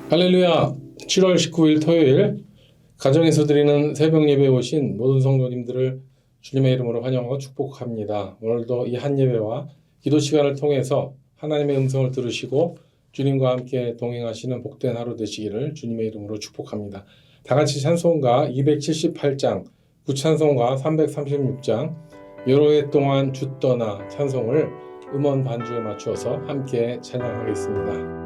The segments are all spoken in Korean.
할렐루야. 7월 19일 토요일 가정에서 드리는 새벽 예배에 오신 모든 성도님들을 주님의 이름으로 환영하고 축복합니다. 오늘도 이 한 예배와 기도 시간을 통해서 하나님의 음성을 들으시고 주님과 함께 동행하시는 복된 하루 되시기를 주님의 이름으로 축복합니다. 다 같이 찬송가 278장, 구찬송가 336장 여러 해 동안 주 떠나 찬송을 음원 반주에 맞추어서 함께 찬양하겠습니다.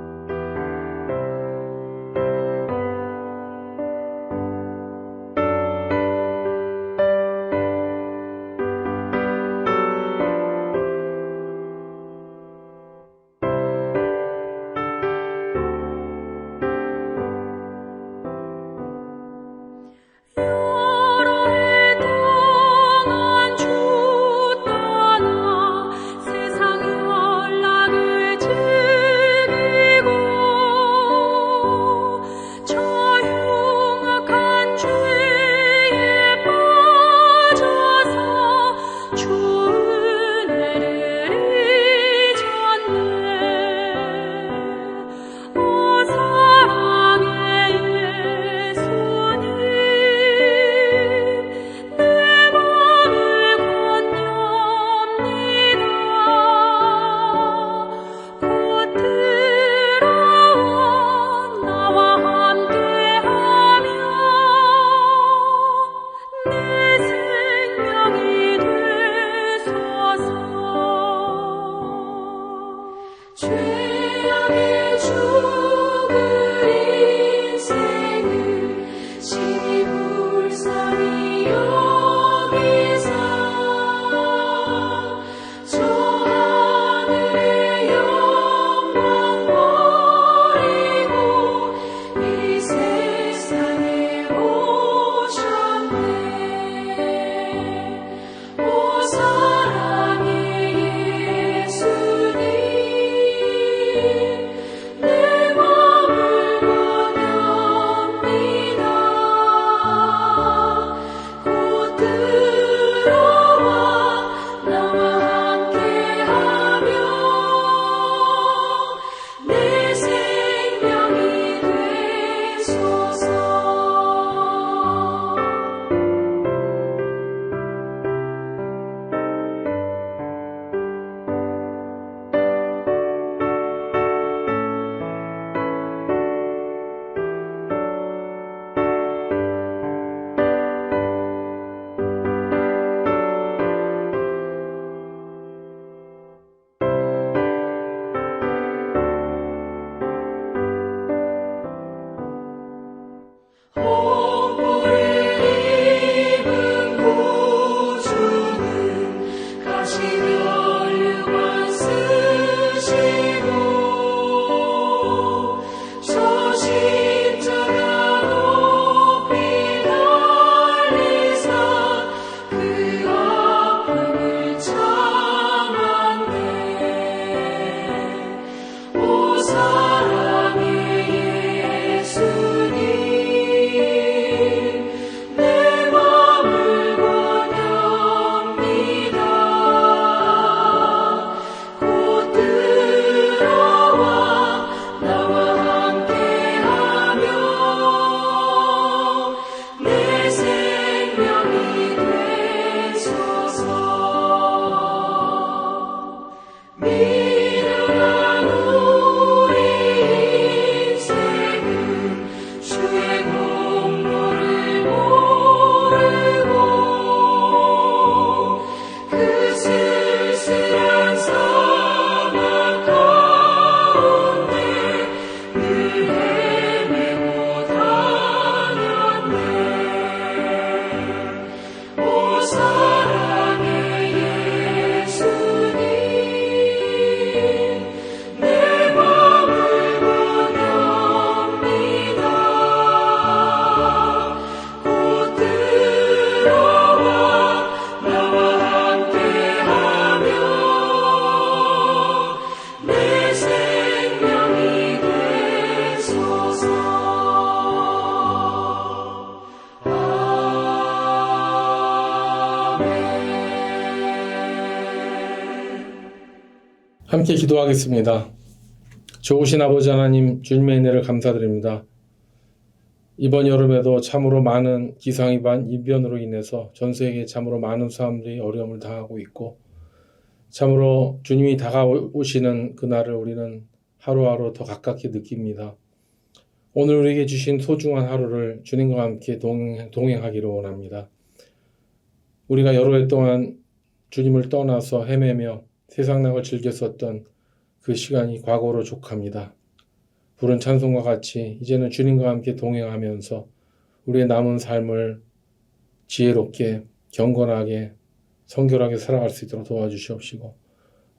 함께 기도하겠습니다. 좋으신 아버지 하나님, 주님의 은혜를 감사드립니다. 이번 여름에도 참으로 많은 기상이반 이변으로 인해서 전 세계에 참으로 많은 사람들이 어려움을 당하고 있고, 참으로 주님이 다가오시는 그날을 우리는 하루하루 더 가깝게 느낍니다. 오늘 우리에게 주신 소중한 하루를 주님과 함께 동행하기를 원합니다. 우리가 여러 해 동안 주님을 떠나서 헤매며 세상락을 즐겼었던 그 시간이 과거로 족합니다. 부른 찬송과 같이 이제는 주님과 함께 동행하면서 우리의 남은 삶을 지혜롭게, 경건하게, 성결하게 살아갈 수 있도록 도와주시옵시고,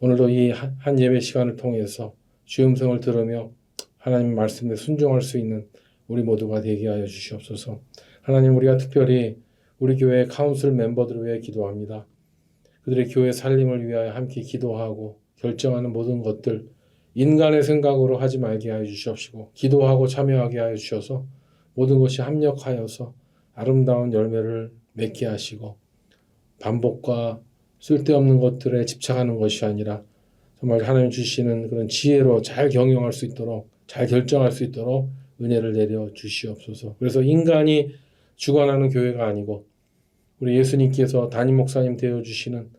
오늘도 이 한 예배 시간을 통해서 주의 음성을 들으며 하나님 말씀에 순종할 수 있는 우리 모두가 되게 하여 주시옵소서. 하나님, 우리가 특별히 우리 교회 카운슬 멤버들을 위해 기도합니다. 그들의 교회 살림을 위하여 함께 기도하고 결정하는 모든 것들 인간의 생각으로 하지 말게 하여 주시옵시고, 기도하고 참여하게 하여 주셔서 모든 것이 합력하여서 아름다운 열매를 맺게 하시고, 반복과 쓸데없는 것들에 집착하는 것이 아니라 정말 하나님 주시는 그런 지혜로 잘 경영할 수 있도록, 잘 결정할 수 있도록 은혜를 내려 주시옵소서. 그래서 인간이 주관하는 교회가 아니고 우리 예수님께서 담임 목사님 되어주시는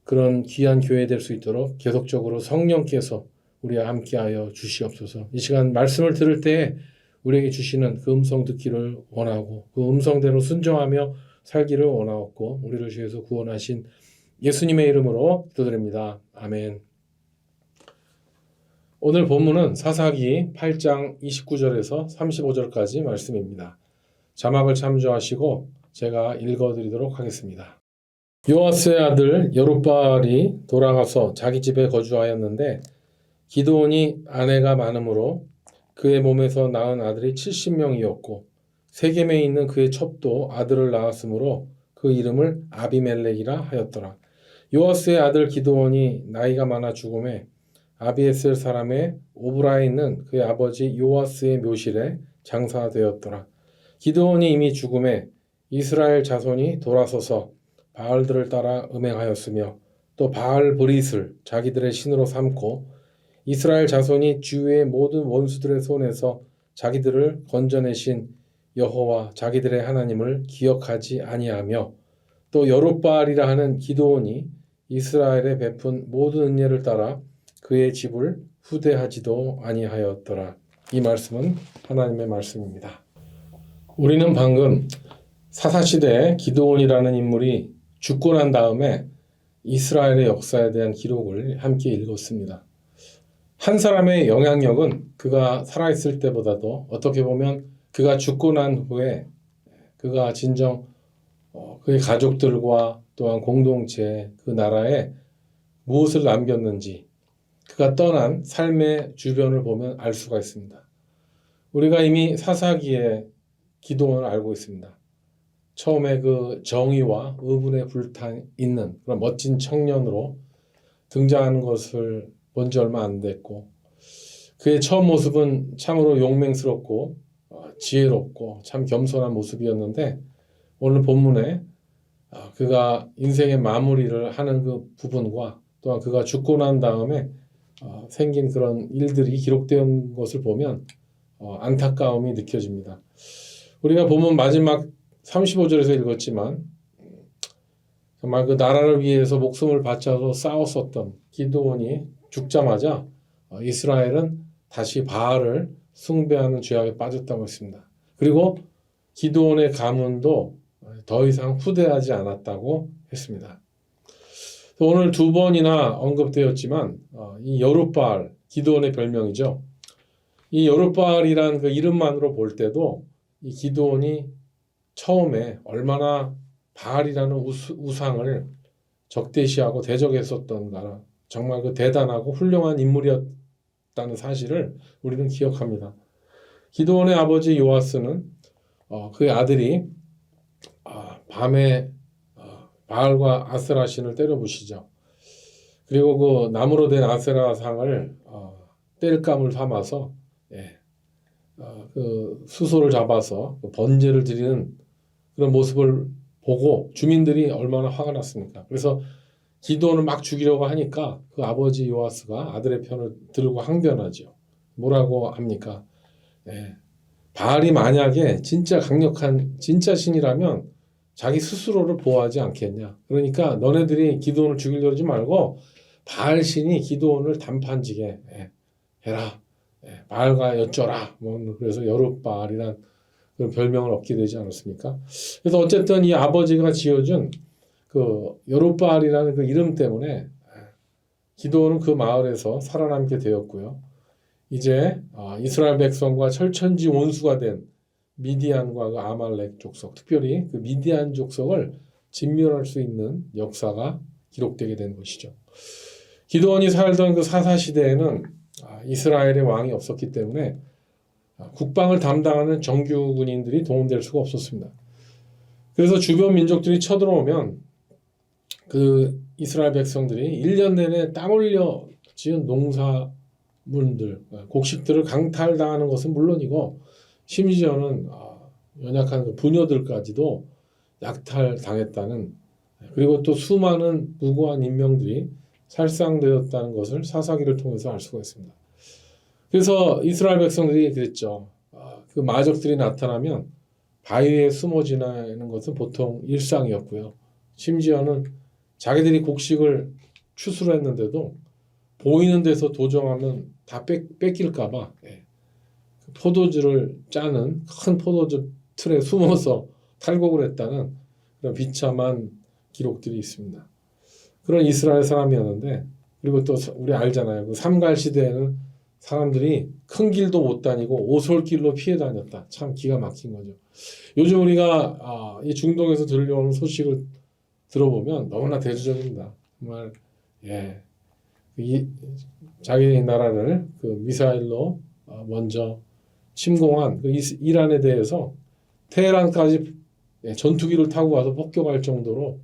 그런 귀한 교회 될 수 있도록 계속적으로 성령께서 우리와 함께하여 주시옵소서. 이 시간 말씀을 들을 때 우리에게 주시는 그 음성 듣기를 원하고 그 음성대로 순종하며 살기를 원하옵고, 우리를 주에서 구원하신 예수님의 이름으로 기도드립니다. 아멘. 오늘 본문은 사사기 8장 29절에서 35절까지 말씀입니다. 자막을 참조하시고 제가 읽어드리도록 하겠습니다. 요아스의 아들 여룹바알이 돌아가서 자기 집에 거주하였는데, 기드온이 아내가 많으므로 그의 몸에서 낳은 아들이 70명이었고 세겜에 있는 그의 첩도 아들을 낳았으므로 그 이름을 아비멜렉이라 하였더라. 요아스의 아들 기드온이 나이가 많아 죽음에 아비에셀 사람의 오브라에 있는 그의 아버지 요아스의 묘실에 장사되었더라. 기드온이 이미 죽음에 이스라엘 자손이 돌아서서 바알들을 따라 음행하였으며 또 바알 브릿을 자기들의 신으로 삼고, 이스라엘 자손이 주위의 모든 원수들의 손에서 자기들을 건져내신 여호와 자기들의 하나님을 기억하지 아니하며, 또 여룹바알이라 하는 기드온이 이스라엘에 베푼 모든 은혜를 따라 그의 집을 후대하지도 아니하였더라. 이 말씀은 하나님의 말씀입니다. 우리는 방금 사사시대에 기드온이라는 인물이 죽고 난 다음에 이스라엘의 역사에 대한 기록을 함께 읽었습니다. 한 사람의 영향력은 그가 살아있을 때보다도 어떻게 보면 그가 죽고 난 후에 그가 진정 그의 가족들과 또한 공동체, 그 나라에 무엇을 남겼는지 그가 떠난 삶의 주변을 보면 알 수가 있습니다. 우리가 이미 사사기에 기드온을 알고 있습니다. 처음에 그 정의와 의분에 불타 있는 그런 멋진 청년으로 등장하는 것을 본 지 얼마 안 됐고, 그의 처음 모습은 참으로 용맹스럽고 지혜롭고 참 겸손한 모습이었는데, 오늘 본문에 그가 인생의 마무리를 하는 그 부분과 또한 그가 죽고 난 다음에 생긴 그런 일들이 기록된 것을 보면 안타까움이 느껴집니다. 우리가 본문 마지막 35절에서 읽었지만 정말 그 나라를 위해서 목숨을 바쳐서 싸웠었던 기드온이 죽자마자 이스라엘은 다시 바알을 숭배하는 죄악에 빠졌다고 했습니다. 그리고 기드온의 가문도 더 이상 후대하지 않았다고 했습니다. 오늘 두 번이나 언급되었지만 이 여룹바알, 기드온의 별명이죠. 이 여룹바알이란 그 이름만으로 볼 때도 이 기드온이 처음에 얼마나 바알이라는 우상을 적대시하고 대적했었던가, 정말 그 대단하고 훌륭한 인물이었다는 사실을 우리는 기억합니다. 기드온의 아버지 요아스는 그의 아들이 밤에 바알과 아세라 신을 때려부시죠. 그리고 그 나무로 된 아세라 상을 땔감을 삼아서 그 수소를 잡아서 번제를 드리는 그런 모습을 보고 주민들이 얼마나 화가 났습니까? 그래서 기드온을 막 죽이려고 하니까 그 아버지 요아스가 아들의 편을 들고 항변하죠. 뭐라고 합니까? 예. 바알이 만약에 진짜 강력한 진짜 신이라면 자기 스스로를 보호하지 않겠냐. 그러니까 너네들이 기드온을 죽이려고 하지 말고 바알 신이 기드온을 단판지게 해라. 바알과 여쭤라. 뭐 그래서 여룻바알이란 그런 별명을 얻게 되지 않았습니까? 그래서 어쨌든 이 아버지가 지어준 그 여룻바알이라는 그 이름 때문에 기드온은 그 마을에서 살아남게 되었고요. 이제 이스라엘 백성과 철천지 원수가 된 미디안과 그 아말렉 족속, 특별히 그 미디안 족속을 진멸할 수 있는 역사가 기록되게 된 것이죠. 기드온이 살던 그 사사 시대에는 이스라엘의 왕이 없었기 때문에 국방을 담당하는 정규 군인들이 동원될 수가 없었습니다. 그래서 주변 민족들이 쳐들어오면 그 이스라엘 백성들이 1년 내내 땀 흘려 지은 농사물들, 곡식들을 강탈당하는 것은 물론이고 심지어는 연약한 그 부녀들까지도 약탈당했다는, 그리고 또 수많은 무고한 인명들이 살상되었다는 것을 사사기를 통해서 알 수가 있습니다. 그래서 이스라엘 백성들이 그랬죠. 그 마적들이 나타나면 바위에 숨어 지나는 것은 보통 일상이었고요. 심지어는 자기들이 곡식을 추수를 했는데도 보이는 데서 도정하면 다 뺏길까봐 포도주를 짜는 큰 포도주 틀에 숨어서 탈곡을 했다는 그런 비참한 기록들이 있습니다. 그런 이스라엘 사람이었는데, 그리고 또 우리 알잖아요. 그 삼갈 시대에는 사람들이 큰 길도 못 다니고 오솔길로 피해 다녔다. 참 기가 막힌 거죠. 요즘 우리가 이 중동에서 들려오는 소식을 들어보면 너무나 대조적입니다. 정말 자기 나라를 그 미사일로 먼저 침공한 그 이란에 대해서 테헤란까지 전투기를 타고 와서 폭격할 정도로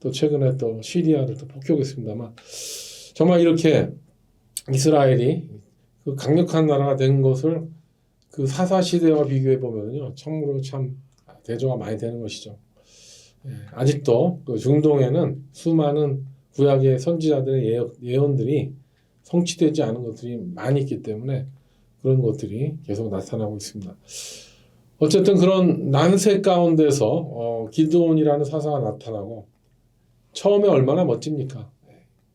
또 최근에 또 시리아를 또 폭격했습니다만, 정말 이렇게 이스라엘이 그 강력한 나라가 된 것을 그 사사 시대와 비교해 보면요, 참으로 참 대조가 많이 되는 것이죠. 아직도 그 중동에는 수많은 구약의 선지자들의 예언들이 성취되지 않은 것들이 많이 있기 때문에 그런 것들이 계속 나타나고 있습니다. 어쨌든 그런 난세 가운데서 기드온이라는 사사가 나타나고, 처음에 얼마나 멋집니까?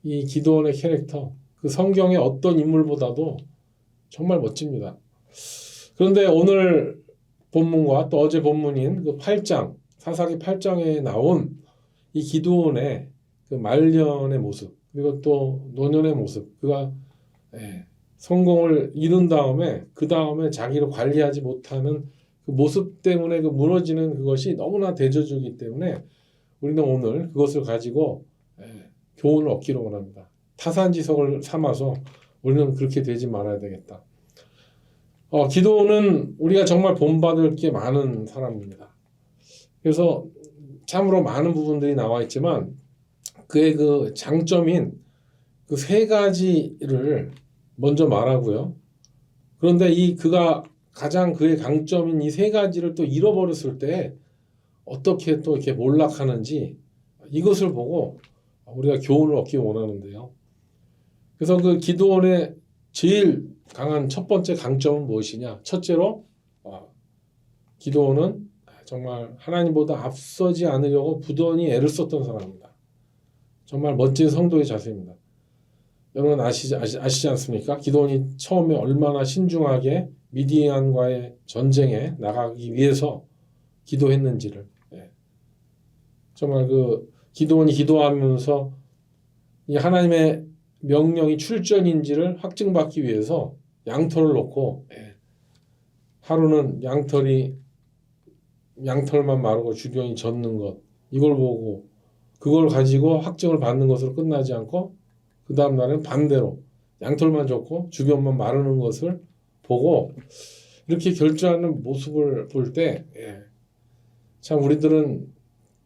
이 기드온의 캐릭터, 그 성경의 어떤 인물보다도 정말 멋집니다. 그런데 오늘 본문과 또 어제 본문인 그 8장, 사사기 8장에 나온 이 기드온의 그 말년의 모습, 그리고 또 노년의 모습, 그가 성공을 이룬 다음에 그 다음에 자기를 관리하지 못하는 그 모습 때문에 그 무너지는 그것이 너무나 대조적이기 때문에 우리는 오늘 그것을 가지고 교훈을 얻기를 원합니다. 타산지석을 삼아서 우리는 그렇게 되지 말아야 되겠다. 기드온은 우리가 정말 본받을 게 많은 사람입니다. 그래서 참으로 많은 부분들이 나와 있지만 그의 그 장점인 그 세 가지를 먼저 말하고요. 그런데 그가 가장 그의 강점인 이 세 가지를 또 잃어버렸을 때 어떻게 또 이렇게 몰락하는지, 이것을 보고 우리가 교훈을 얻기 원하는데요. 그래서 그 기드온의 제일 강한 첫 번째 강점은 무엇이냐? 첫째로 기드온은 정말 하나님보다 앞서지 않으려고 부단히 애를 썼던 사람입니다. 정말 멋진 성도의 자세입니다. 여러분 아시지 않습니까? 기드온이 처음에 얼마나 신중하게 미디안과의 전쟁에 나가기 위해서 기도했는지를, 정말 그 기드온이 기도하면서 이 하나님의 명령이 출전인지를 확증받기 위해서 양털을 놓고, 하루는 양털만 마르고 주변이 젖는 것, 이걸 보고 그걸 가지고 확증을 받는 것으로 끝나지 않고 그 다음 날은 반대로 양털만 젖고 주변만 마르는 것을 보고 이렇게 결정하는 모습을 볼 때 참 우리들은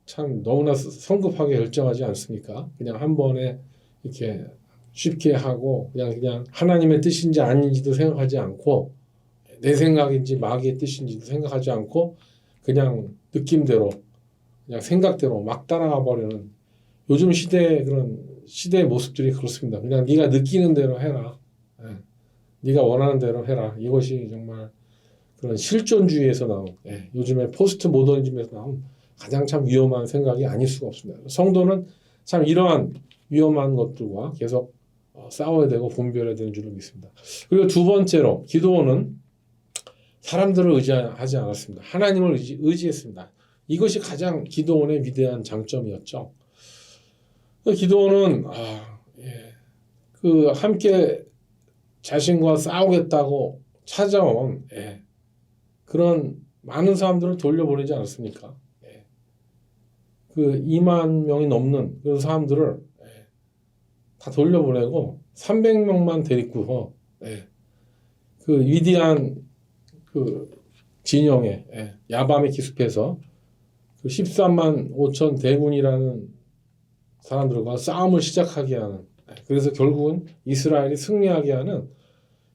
참 너무나 성급하게 결정하지 않습니까? 그냥 한 번에 이렇게 쉽게 하고 그냥 하나님의 뜻인지 아닌지도 생각하지 않고 내 생각인지 마귀의 뜻인지도 생각하지 않고 그냥 느낌대로 그냥 생각대로 막 따라가 버리는 요즘 시대의 그런 시대의 모습들이 그렇습니다. 그냥 네가 느끼는 대로 해라. 네가 원하는 대로 해라. 이것이 정말 그런 실존주의에서 나온 요즘에 포스트 모더니즘에서 나온 가장 참 위험한 생각이 아닐 수가 없습니다. 성도는 참 이러한 위험한 것들과 계속 싸워야 되고 분별해야 되는 줄로 믿습니다. 그리고 두 번째로 기도원은 사람들을 의지하지 않았습니다. 하나님을 의지했습니다. 이것이 가장 기도원의 위대한 장점이었죠. 기도원은 그 함께 자신과 싸우겠다고 찾아온 그런 많은 사람들을 돌려보내지 않았습니까? 그 2만 명이 넘는 그런 사람들을 다 돌려보내고 300명만 데리고 그 위대한 그 진영에 야밤에 기습해서 그 13만 5천 대군이라는 사람들과 싸움을 시작하게 하는 그래서 결국은 이스라엘이 승리하게 하는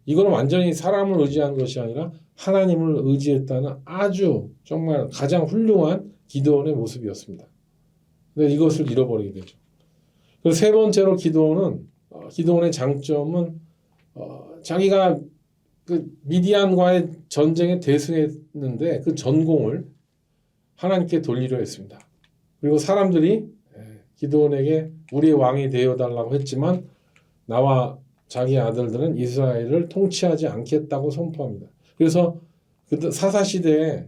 이거는 완전히 사람을 의지한 것이 아니라 하나님을 의지했다는 아주 정말 가장 훌륭한 기드온의 모습이었습니다. 근데 이것을 잃어버리게 되죠. 그리고 세 번째로 기드온의 장점은 자기가 그 미디안과의 전쟁에 대승했는데 그 전공을 하나님께 돌리려 했습니다. 그리고 사람들이 기드온에게 우리의 왕이 되어달라고 했지만 나와 자기 아들들은 이스라엘을 통치하지 않겠다고 선포합니다. 그래서 사사시대에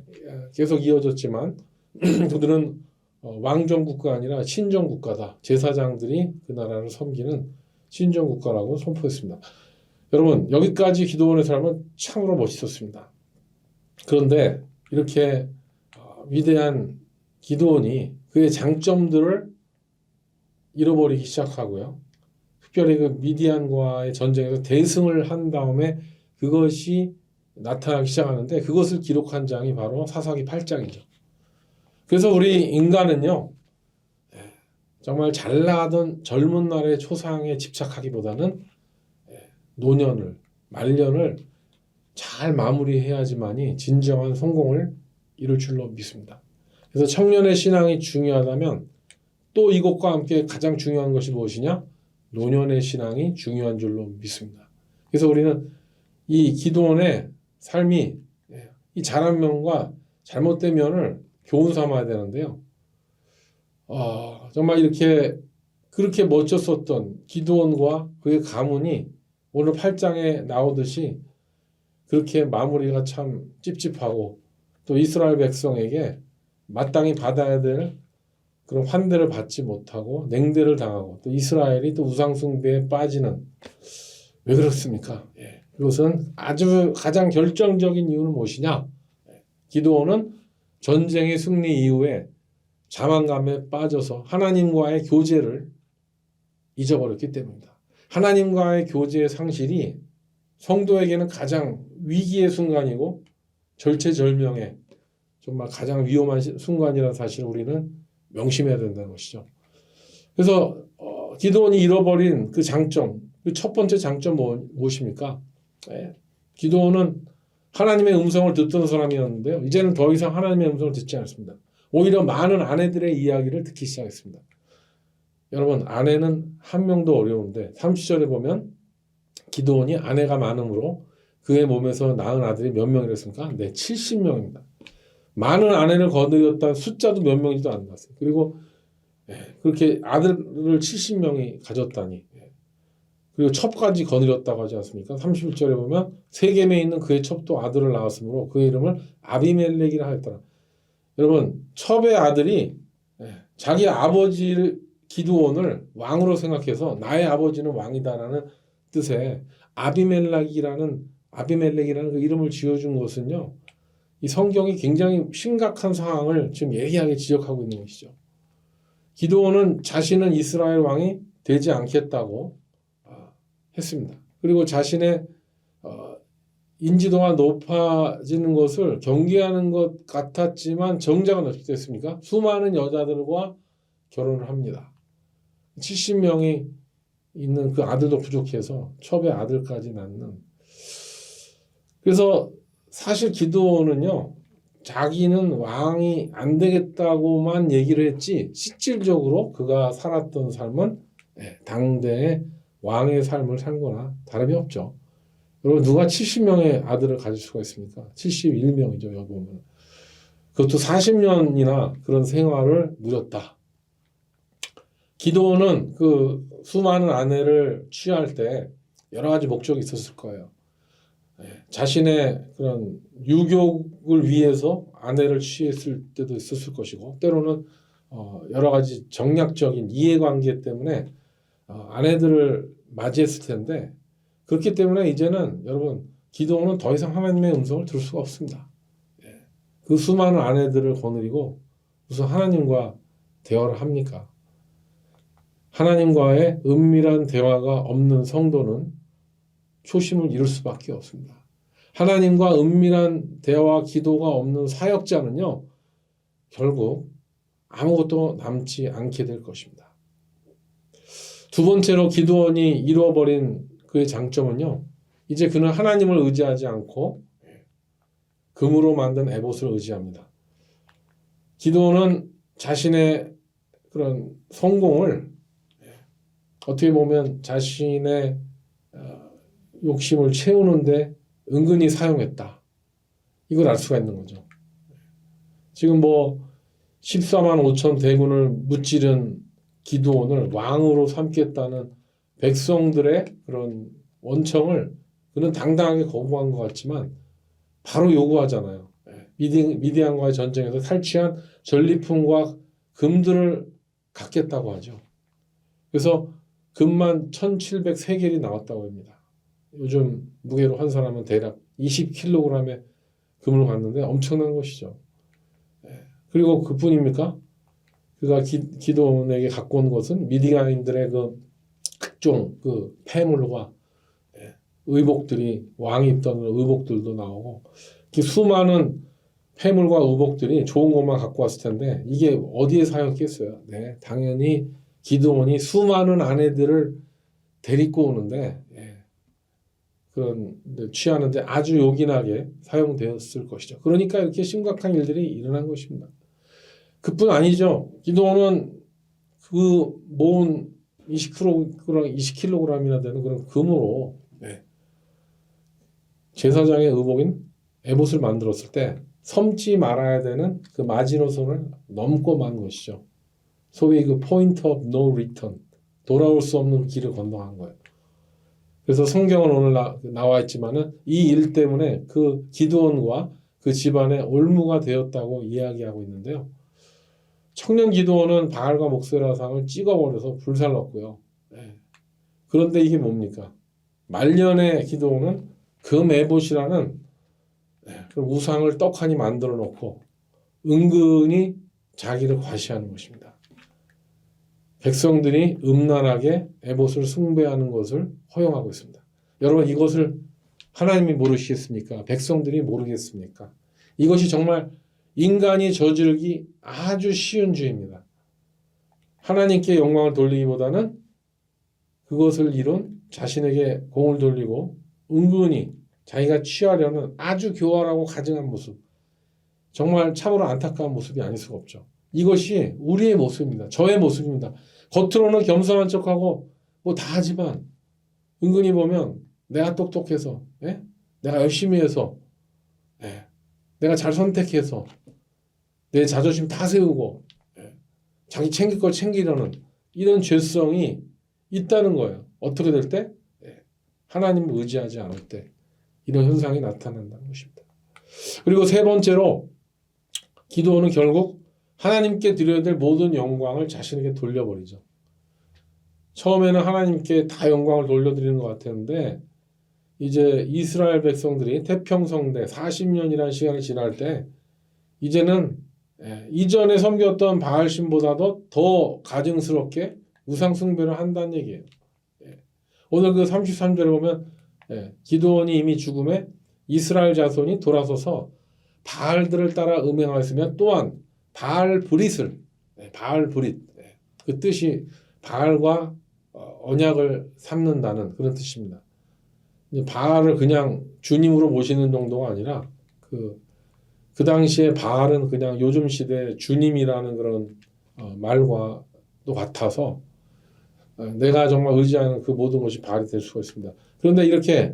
계속 이어졌지만 그들은 왕정국가 아니라 신정국가다. 제사장들이 그 나라를 섬기는 신정국가라고 선포했습니다. 여러분 여기까지 기드온의 삶은 참으로 멋있었습니다. 그런데 이렇게 위대한 기드온이 그의 장점들을 잃어버리기 시작하고요. 특별히 그 미디안과의 전쟁에서 대승을 한 다음에 그것이 나타나기 시작하는데 그것을 기록한 장이 바로 사사기 8장이죠. 그래서 우리 인간은요. 정말 잘 나가던 젊은 날의 초상에 집착하기보다는 노년을, 말년을 잘 마무리해야지만이 진정한 성공을 이룰 줄로 믿습니다. 그래서 청년의 신앙이 중요하다면 또 이것과 함께 가장 중요한 것이 무엇이냐? 노년의 신앙이 중요한 줄로 믿습니다. 그래서 우리는 이 기드온의 삶이 이 잘한 면과 잘못된 면을 교훈 삼아야 되는데요. 정말 이렇게 그렇게 멋졌었던 기드온과 그의 가문이 오늘 8장에 나오듯이 그렇게 마무리가 참 찝찝하고 또 이스라엘 백성에게 마땅히 받아야 될 그런 환대를 받지 못하고 냉대를 당하고 또 이스라엘이 또 우상숭배에 빠지는 왜 그렇습니까? 그것은 아주 가장 결정적인 이유는 무엇이냐? 기드온은 전쟁의 승리 이후에 자만감에 빠져서 하나님과의 교제를 잊어버렸기 때문입니다. 하나님과의 교제의 상실이 성도에게는 가장 위기의 순간이고 절체절명의 정말 가장 위험한 순간이라는 사실을 우리는 명심해야 된다는 것이죠. 그래서 기드온이 잃어버린 그 장점, 그 첫 번째 장점 무엇입니까? 기드온은 하나님의 음성을 듣던 사람이었는데요. 이제는 더 이상 하나님의 음성을 듣지 않습니다. 오히려 많은 아내들의 이야기를 듣기 시작했습니다. 여러분 아내는 한 명도 어려운데 30절에 보면 기드온이 아내가 많음으로 그의 몸에서 낳은 아들이 몇 명이랬습니까? 네, 70명입니다. 많은 아내를 거느렸다는 숫자도 몇 명이지도 않았어요. 그리고 그렇게 아들을 70명이 가졌다니 그리고 첩까지 거느렸다고 하지 않습니까? 31절에 보면 세겜에 있는 그의 첩도 아들을 낳았으므로 그의 이름을 아비멜렉이라 하였더라. 여러분 첩의 아들이 자기 아버지를 기드온을 왕으로 생각해서 나의 아버지는 왕이다라는 뜻의 아비멜렉이라는 그 이름을 지어준 것은요. 이 성경이 굉장히 심각한 상황을 지금 예리하게 지적하고 있는 것이죠. 기드온은 자신은 이스라엘 왕이 되지 않겠다고 했습니다. 그리고 자신의 인지도가 높아지는 것을 경계하는 것 같았지만 정작은 어떻게 됐습니까? 수많은 여자들과 결혼을 합니다. 70명이 있는 그 아들도 부족해서 첩의 아들까지 낳는. 그래서 사실 기드온은요. 자기는 왕이 안 되겠다고만 얘기를 했지 실질적으로 그가 살았던 삶은 당대의 왕의 삶을 산 거나 다름이 없죠. 여러분 누가 70명의 아들을 가질 수가 있습니까? 71명이죠. 여기 보면. 그것도 40년이나 그런 생활을 누렸다. 기도는 그 수많은 아내를 취할 때 여러 가지 목적이 있었을 거예요. 자신의 그런 유욕을 위해서 아내를 취했을 때도 있었을 것이고, 때로는 여러 가지 정략적인 이해관계 때문에 아내들을 맞이했을 텐데, 그렇기 때문에 이제는 여러분 기도는 더 이상 하나님의 음성을 들을 수가 없습니다. 그 수많은 아내들을 거느리고 무슨 하나님과 대화를 합니까? 하나님과의 은밀한 대화가 없는 성도는 초심을 잃을 수밖에 없습니다. 하나님과 은밀한 대화와 기도가 없는 사역자는요, 결국 아무것도 남지 않게 될 것입니다. 두 번째로 기드온이 잃어버린 그의 장점은요, 이제 그는 하나님을 의지하지 않고 금으로 만든 에봇을 의지합니다. 기드온은 자신의 그런 성공을 어떻게 보면 자신의 욕심을 채우는데 은근히 사용했다. 이걸 알 수가 있는 거죠. 지금 뭐 14만 5천 대군을 무찌른 기드온을 왕으로 삼겠다는 백성들의 그런 원청을 그는 당당하게 거부한 것 같지만 바로 요구하잖아요. 미디안과의 전쟁에서 탈취한 전리품과 금들을 갖겠다고 하죠. 그래서 금만 1700세겔이 나왔다고 합니다. 요즘 무게로 환산하면 대략 20kg의 금을 갖는데 엄청난 것이죠. 그리고 그뿐입니까? 그가 기드온에게 갖고 온 것은 미디안인들의 그 각종 그 폐물과 의복들이, 왕이 입던 의복들도 나오고, 수많은 폐물과 의복들이 좋은 것만 갖고 왔을 텐데 이게 어디에 사용했겠어요? 네, 당연히 기드온이 수많은 아내들을 데리고 오는데 그런 취하는데 아주 요긴하게 사용되었을 것이죠. 그러니까 이렇게 심각한 일들이 일어난 것입니다. 그뿐 아니죠. 기드온은 그 모은 20kg이나 되는 그런 금으로 제사장의 의복인 에봇을 만들었을 때 섬지 말아야 되는 그 마지노선을 넘고 만 것이죠. 소위 그 포인트 오브 노 리턴, 돌아올 수 없는 길을 건너간 거예요. 그래서 성경은 오늘 나와 있지만은 이 일 때문에 그 기드온과 그 집안의 올무가 되었다고 이야기하고 있는데요. 청년 기드온은 바알과 목세라상을 찍어버려서 불살랐고요. 그런데 이게 뭡니까? 말년의 기드온은 금에봇이라는 우상을 떡하니 만들어 놓고 은근히 자기를 과시하는 것입니다. 백성들이 음란하게 에봇을 숭배하는 것을 허용하고 있습니다. 여러분, 이것을 하나님이 모르시겠습니까? 백성들이 모르겠습니까? 이것이 정말 인간이 저지르기 아주 쉬운 죄입니다. 하나님께 영광을 돌리기보다는 그것을 이룬 자신에게 공을 돌리고 은근히 자기가 취하려는 아주 교활하고 가증한 모습, 정말 참으로 안타까운 모습이 아닐 수가 없죠. 이것이 우리의 모습입니다. 저의 모습입니다. 겉으로는 겸손한 척하고 뭐 다 하지만 은근히 보면 내가 똑똑해서, 내가 열심히 해서, 내가 잘 선택해서 내 자존심 다 세우고 자기 챙길 걸 챙기려는 이런 죄성이 있다는 거예요. 어떻게 될 때? 하나님을 의지하지 않을 때 이런 현상이 나타난다는 것입니다. 그리고 세 번째로 기드온은 결국 하나님께 드려야 될 모든 영광을 자신에게 돌려버리죠. 처음에는 하나님께 다 영광을 돌려드리는 것 같았는데 이제 이스라엘 백성들이 태평성대 40년이라는 시간이 지날 때 이제는 이전에 섬겼던 바알신보다도 더 가증스럽게 우상숭배를 한다는 얘기예요. 오늘 그 33절에 보면 기드온이 이미 죽음에 이스라엘 자손이 돌아서서 바알들을 따라 음행하였으며 또한 바알브릿을 바알브릿 그 뜻이 바알과 언약을 삼는다는 그런 뜻입니다. 바알을 그냥 주님으로 모시는 정도가 아니라 그 당시에 바알은 그냥 요즘 시대 주님이라는 그런 말과도 같아서 내가 정말 의지하는 그 모든 것이 바알이 될 수가 있습니다. 그런데 이렇게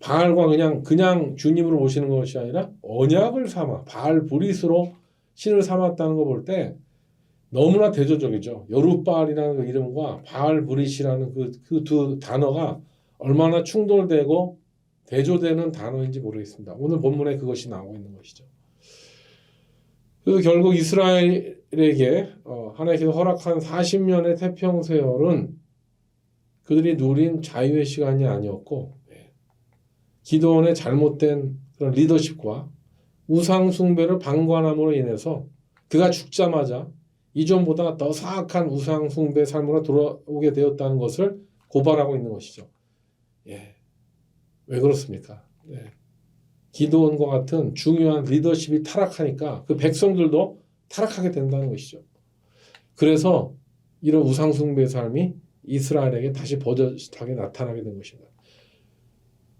바알과 그냥 주님으로 모시는 것이 아니라 언약을 삼아 바알 브릿으로 신을 삼았다는 거 볼 때 너무나 대조적이죠. 여룻바알이라는 그 이름과 바알 브릿이라는 그 두 단어가 얼마나 충돌되고 대조되는 단어인지 모르겠습니다. 오늘 본문에 그것이 나오고 있는 것이죠. 그래서 결국 이스라엘에게 하나님께서 허락한 40년의 태평세월은 그들이 누린 자유의 시간이 아니었고 기드온의 잘못된 그런 리더십과 우상 숭배를 방관함으로 인해서 그가 죽자마자 이전보다 더 사악한 우상 숭배 삶으로 돌아오게 되었다는 것을 고발하고 있는 것이죠. 왜 그렇습니까? 기드온과 같은 중요한 리더십이 타락하니까 그 백성들도 타락하게 된다는 것이죠. 그래서 이런 우상 숭배의 삶이 이스라엘에게 다시 버젓하게 나타나게 된 것입니다.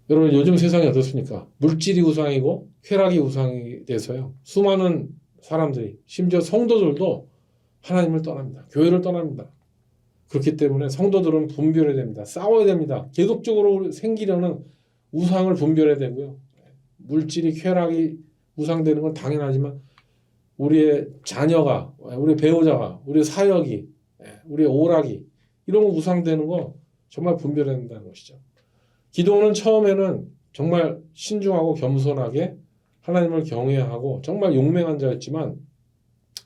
여러분 요즘 세상이 어떻습니까? 물질이 우상이고 쾌락이 우상이 돼서요. 수많은 사람들이 심지어 성도들도 하나님을 떠납니다. 교회를 떠납니다. 그렇기 때문에 성도들은 분별해야 됩니다. 싸워야 됩니다. 계속적으로 생기려는 우상을 분별해야 되고요. 물질이 쾌락이 우상되는 건 당연하지만 우리의 자녀가, 우리 배우자가, 우리 사역이, 우리의 오락이 이런 거 우상되는 거 정말 분별해야 된다는 것이죠. 기도는 처음에는 정말 신중하고 겸손하게 하나님을 경외하고 정말 용맹한 자였지만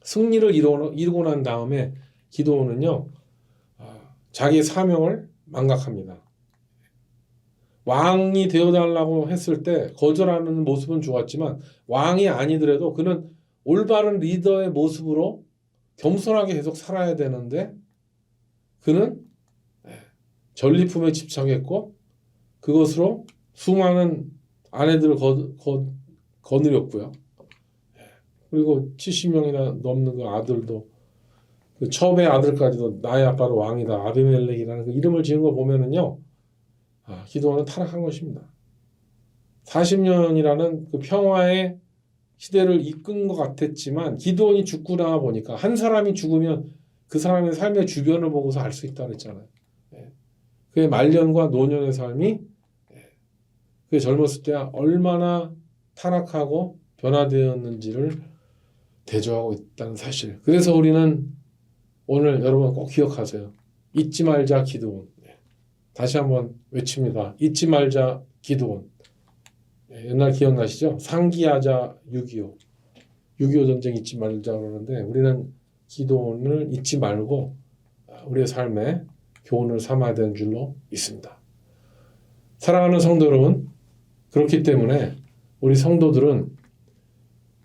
승리를 이루고 난 다음에 기도는요 자기 사명을 망각합니다. 왕이 되어달라고 했을 때 거절하는 모습은 좋았지만 왕이 아니더라도 그는 올바른 리더의 모습으로 겸손하게 계속 살아야 되는데 그는 전리품에 집착했고 그것으로 수많은 아내들을 거느렸고요. 그리고 70명이나 넘는 그 아들도 그 첩의 아들까지도 나의 아빠로 왕이다. 아비멜렉이라는 그 이름을 지은 거 보면은요. 기도는 타락한 것입니다. 40년이라는 그 평화의 시대를 이끈 것 같았지만 기도원이 죽고 나와 보니까 한 사람이 죽으면 그 사람의 삶의 주변을 보고서 알 수 있다 그랬잖아요. 그의 말년과 노년의 삶이 그 젊었을 때 얼마나 타락하고 변화되었는지를 대조하고 있다는 사실. 그래서 우리는 오늘 여러분 꼭 기억하세요. 잊지 말자 기도원. 다시 한번 외칩니다. 잊지 말자 기도원. 옛날 기억나시죠? 상기하자 6.25. 6.25 전쟁 잊지 말자 그러는데 우리는 기도원을 잊지 말고 우리의 삶에 교훈을 삼아야 되는 줄로 믿습니다. 사랑하는 성도 여러분, 그렇기 때문에 우리 성도들은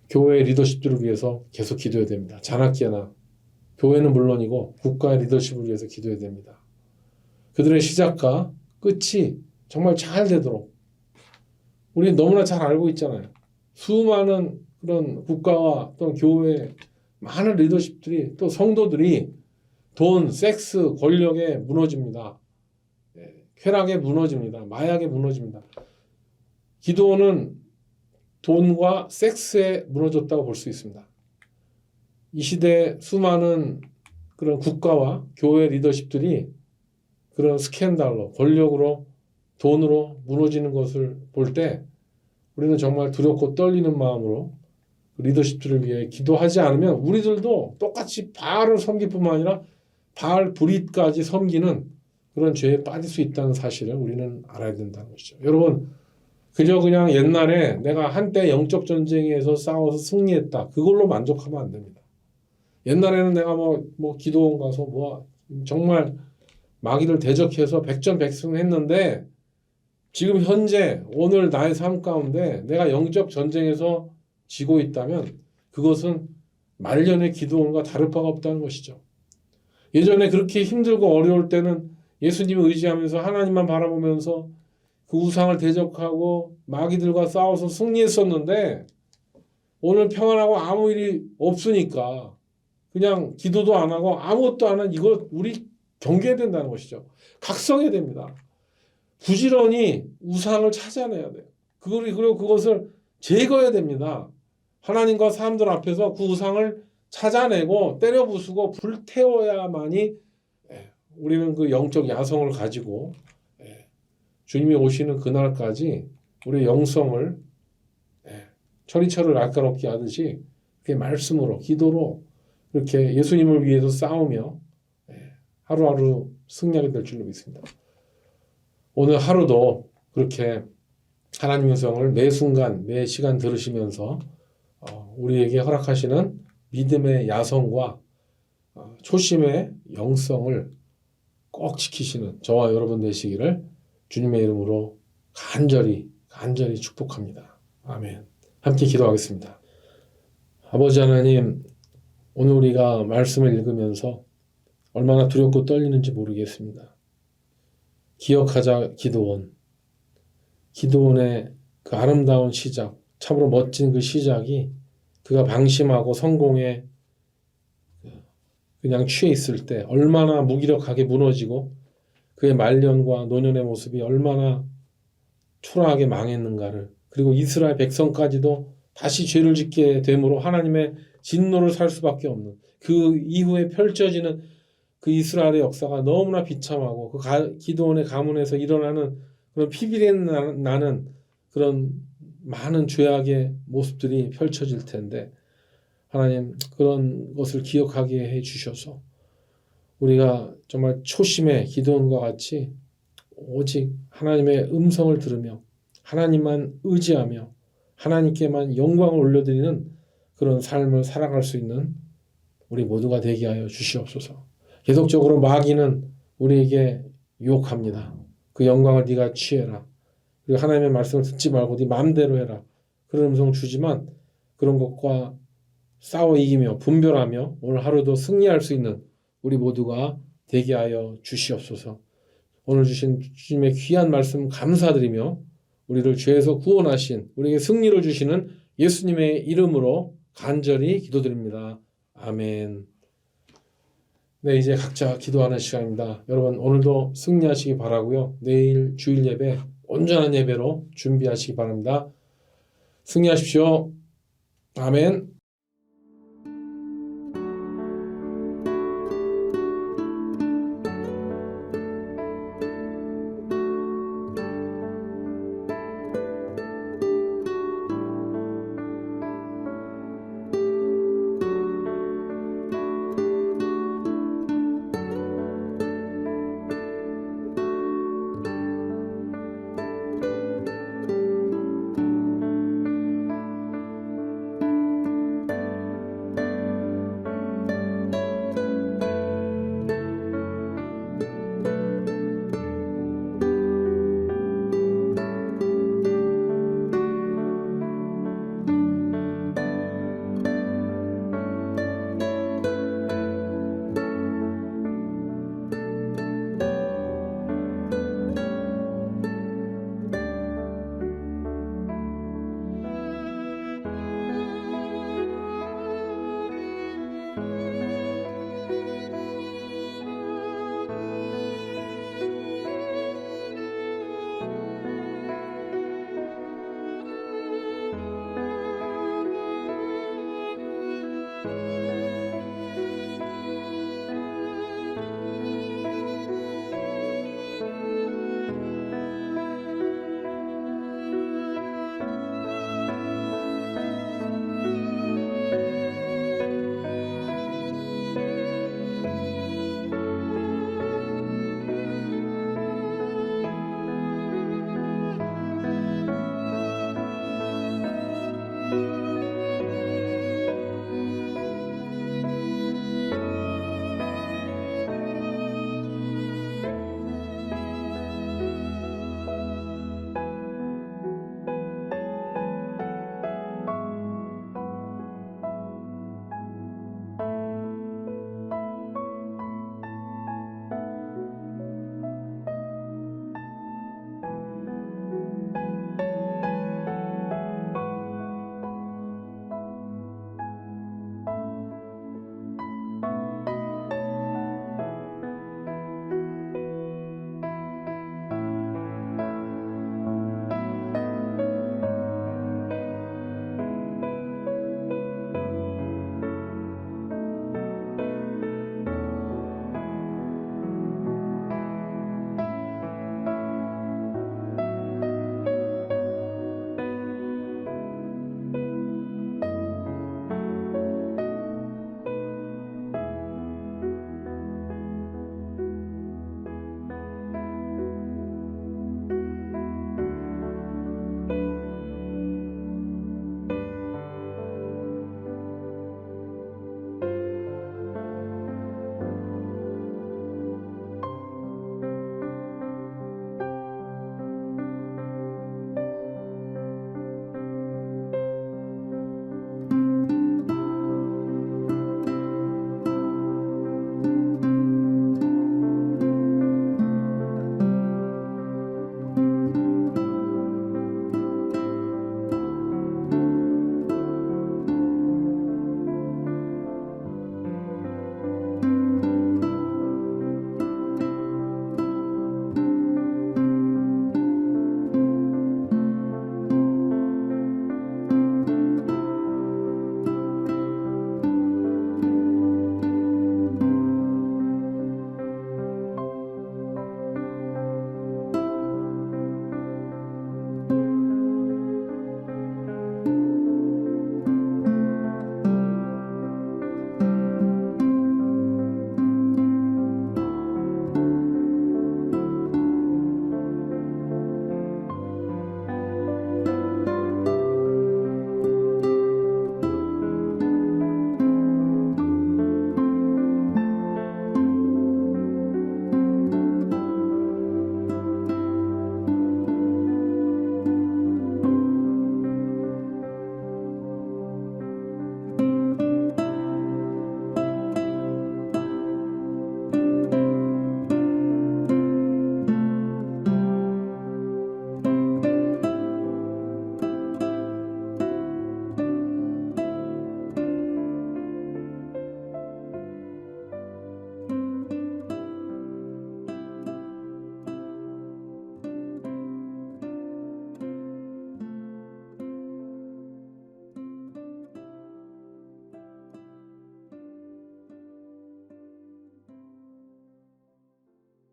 교회의 리더십들을 위해서 계속 기도해야 됩니다. 잔악기나 교회는 물론이고 국가의 리더십을 위해서 기도해야 됩니다. 그들의 시작과 끝이 정말 잘 되도록 우리 너무나 잘 알고 있잖아요. 수많은 그런 국가와 또 교회 많은 리더십들이 또 성도들이 돈, 섹스, 권력에 무너집니다. 쾌락에 무너집니다. 마약에 무너집니다. 기도는 돈과 섹스에 무너졌다고 볼 수 있습니다. 이 시대에 수많은 그런 국가와 교회 리더십들이 그런 스캔들로, 권력으로, 돈으로 무너지는 것을 볼 때 우리는 정말 두렵고 떨리는 마음으로 리더십들을 위해 기도하지 않으면 우리들도 똑같이 바알을 섬길 뿐만 아니라 바알 브릿까지 섬기는 그런 죄에 빠질 수 있다는 사실을 우리는 알아야 된다는 것이죠. 여러분 그저 그냥 옛날에 내가 한때 영적 전쟁에서 싸워서 승리했다. 그걸로 만족하면 안 됩니다. 옛날에는 내가 뭐 기도원 가서 정말 마귀를 대적해서 백전백승했는데 지금 현재 오늘 나의 삶 가운데 내가 영적 전쟁에서 지고 있다면 그것은 말년의 기도원과 다를 바가 없다는 것이죠. 예전에 그렇게 힘들고 어려울 때는 예수님을 의지하면서 하나님만 바라보면서 그 우상을 대적하고 마귀들과 싸워서 승리했었는데 오늘 평안하고 아무 일이 없으니까 그냥 기도도 안 하고 아무것도 안 하는 이거 우리 경계해야 된다는 것이죠. 각성해야 됩니다. 부지런히 우상을 찾아내야 돼요. 그리고 그것을 제거해야 됩니다. 하나님과 사람들 앞에서 그 우상을 찾아내고 때려 부수고 불태워야만이 우리는 그 영적 야성을 가지고 주님이 오시는 그날까지 우리의 영성을 철이철을 날카롭게 하듯이 그렇게 말씀으로 기도로 그렇게 예수님을 위해서 싸우며 하루하루 승리하게 될 줄로 믿습니다. 오늘 하루도 그렇게 하나님의 음성을 매 순간 매 시간 들으시면서 우리에게 허락하시는 믿음의 야성과 초심의 영성을 꼭 지키시는 저와 여러분 되시기를 주님의 이름으로 간절히 축복합니다. 아멘. 함께 기도하겠습니다. 아버지 하나님, 오늘 우리가 말씀을 읽으면서 얼마나 두렵고 떨리는지 모르겠습니다. 기억하자 기드온의 그 아름다운 시작, 참으로 멋진 그 시작이 그가 방심하고 성공에 그냥 취해 있을 때 얼마나 무기력하게 무너지고 그의 말년과 노년의 모습이 얼마나 초라하게 망했는가를, 그리고 이스라엘 백성까지도 다시 죄를 짓게 되므로 하나님의 진노를 살 수밖에 없는 그 이후에 펼쳐지는 그 이스라엘의 역사가 너무나 비참하고 그 기드온의 가문에서 일어나는 그런 피비린 나는 그런 많은 죄악의 모습들이 펼쳐질 텐데 하나님, 그런 것을 기억하게 해 주셔서 우리가 정말 초심의 기드온과 같이 오직 하나님의 음성을 들으며 하나님만 의지하며 하나님께만 영광을 올려드리는 그런 삶을 살아갈 수 있는 우리 모두가 되게 하여 주시옵소서. 계속적으로 마귀는 우리에게 유혹합니다. 그 영광을 네가 취해라. 그리고 하나님의 말씀을 듣지 말고 네 마음대로 해라. 그런 음성 주지만 그런 것과 싸워 이기며 분별하며 오늘 하루도 승리할 수 있는 우리 모두가 되게 하여 주시옵소서. 오늘 주신 주님의 귀한 말씀 감사드리며 우리를 죄에서 구원하신 우리에게 승리를 주시는 예수님의 이름으로 간절히 기도드립니다. 아멘. 네, 이제 각자 기도하는 시간입니다. 여러분 오늘도 승리하시기 바라고요. 내일 주일 예배 온전한 예배로 준비하시기 바랍니다. 승리하십시오. 아멘.